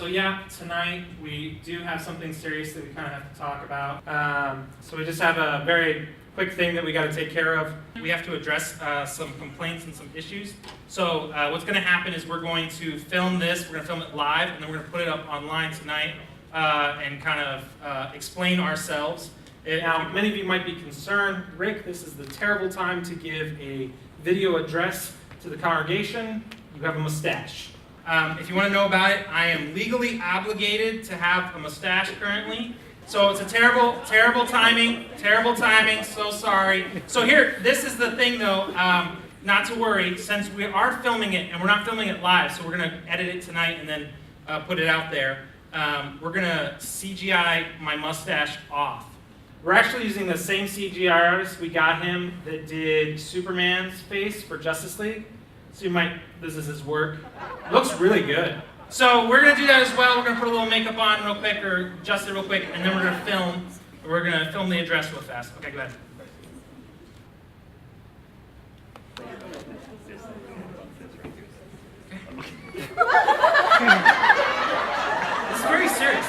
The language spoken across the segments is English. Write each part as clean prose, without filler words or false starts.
So yeah, tonight we do have something serious that we kind of have to talk about. So we just have a very quick thing that we got to take care of. We have to address some complaints and some issues. So what's going to happen is we're going to film this, we're going to film it live, and then we're going to put it up online tonight and kind of explain ourselves. Now, many of you might be concerned, Rick, this is the terrible time to give a video address to the congregation. You have a mustache. If you want to know about it, I am legally obligated to have a mustache currently. So it's a terrible timing, so sorry. So here, this is the thing though, not to worry, since we are filming it, and we're not filming it live, so we're going to edit it tonight and then put it out there. We're going to CGI my mustache off. We're actually using the same CGI artist. We got him that did Superman's face for Justice League. So this is his work. Looks really good. So we're going to do that as well. We're going to put a little makeup on real quick, or adjust it real quick, and then we're going to film. We're going to film the address real fast. Okay, go ahead. This is very serious.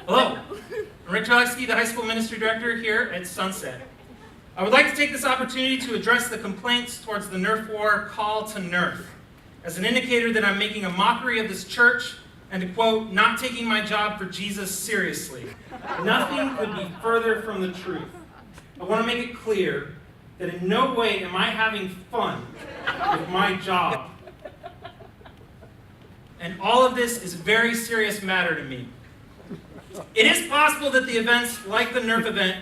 Hello, I'm Rick Treleski, the high school ministry director here at Sunset. I would like to take this opportunity to address the complaints towards the Nerf War call to Nerf as an indicator that I'm making a mockery of this church and to quote, not taking my job for Jesus seriously. Nothing could be further from the truth. I want to make it clear that in no way am I having fun with my job. And all of this is a very serious matter to me. It is possible that the events like the Nerf event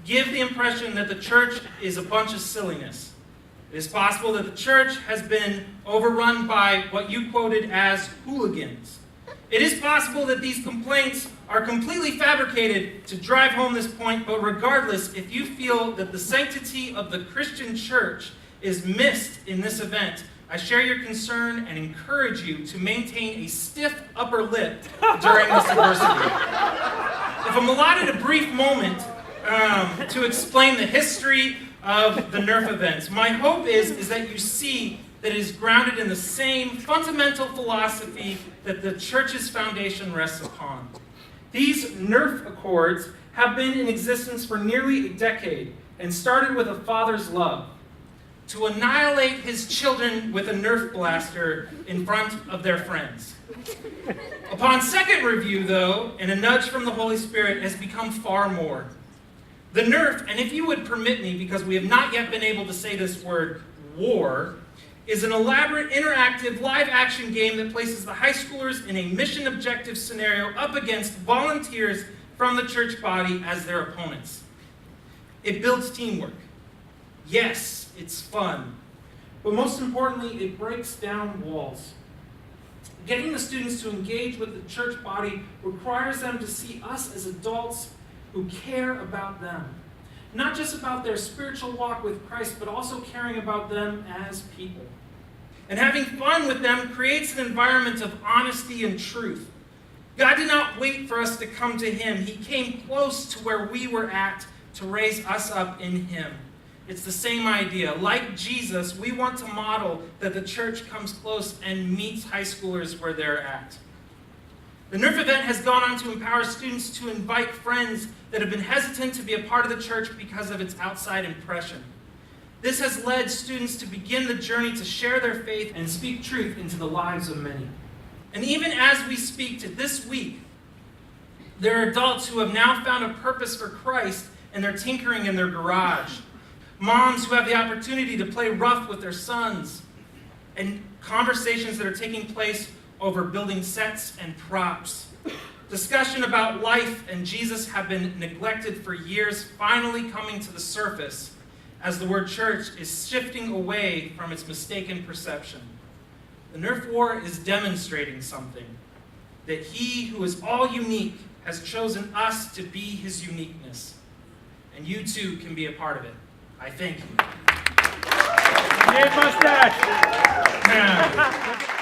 give the impression that the church is a bunch of silliness. It is possible that the church has been overrun by what you quoted as hooligans. It is possible that these complaints are completely fabricated to drive home this point, but regardless, if you feel that the sanctity of the Christian church is missed in this event, I share your concern and encourage you to maintain a stiff upper lip during this adversity. If I'm allotted a brief moment to explain the history of the Nerf events, my hope is that you see that it is grounded in the same fundamental philosophy that the church's foundation rests upon. These Nerf Accords have been in existence for nearly a decade and started with a father's love to annihilate his children with a Nerf blaster in front of their friends. Upon second review, though, and a nudge from the Holy Spirit, has become far more. The Nerf, and if you would permit me, because we have not yet been able to say this word, war, is an elaborate, interactive, live-action game that places the high schoolers in a mission-objective scenario up against volunteers from the church body as their opponents. It builds teamwork. Yes, it's fun. But most importantly, it breaks down walls. Getting the students to engage with the church body requires them to see us as adults who care about them. Not just about their spiritual walk with Christ, but also caring about them as people. And having fun with them creates an environment of honesty and truth. God did not wait for us to come to Him. He came close to where we were at to raise us up in Him. It's the same idea. Like Jesus, we want to model that the church comes close and meets high schoolers where they're at. The Nerf event has gone on to empower students to invite friends that have been hesitant to be a part of the church because of its outside impression. This has led students to begin the journey to share their faith and speak truth into the lives of many. And even as we speak to this week, there are adults who have now found a purpose for Christ and they're tinkering in their garage. Moms who have the opportunity to play rough with their sons, and conversations that are taking place over building sets and props. Discussion about life and Jesus have been neglected for years, finally coming to the surface as the word church is shifting away from its mistaken perception. The Nerf War is demonstrating something, that He who is all unique has chosen us to be His uniqueness. And you too can be a part of it. I thank you. Mustache!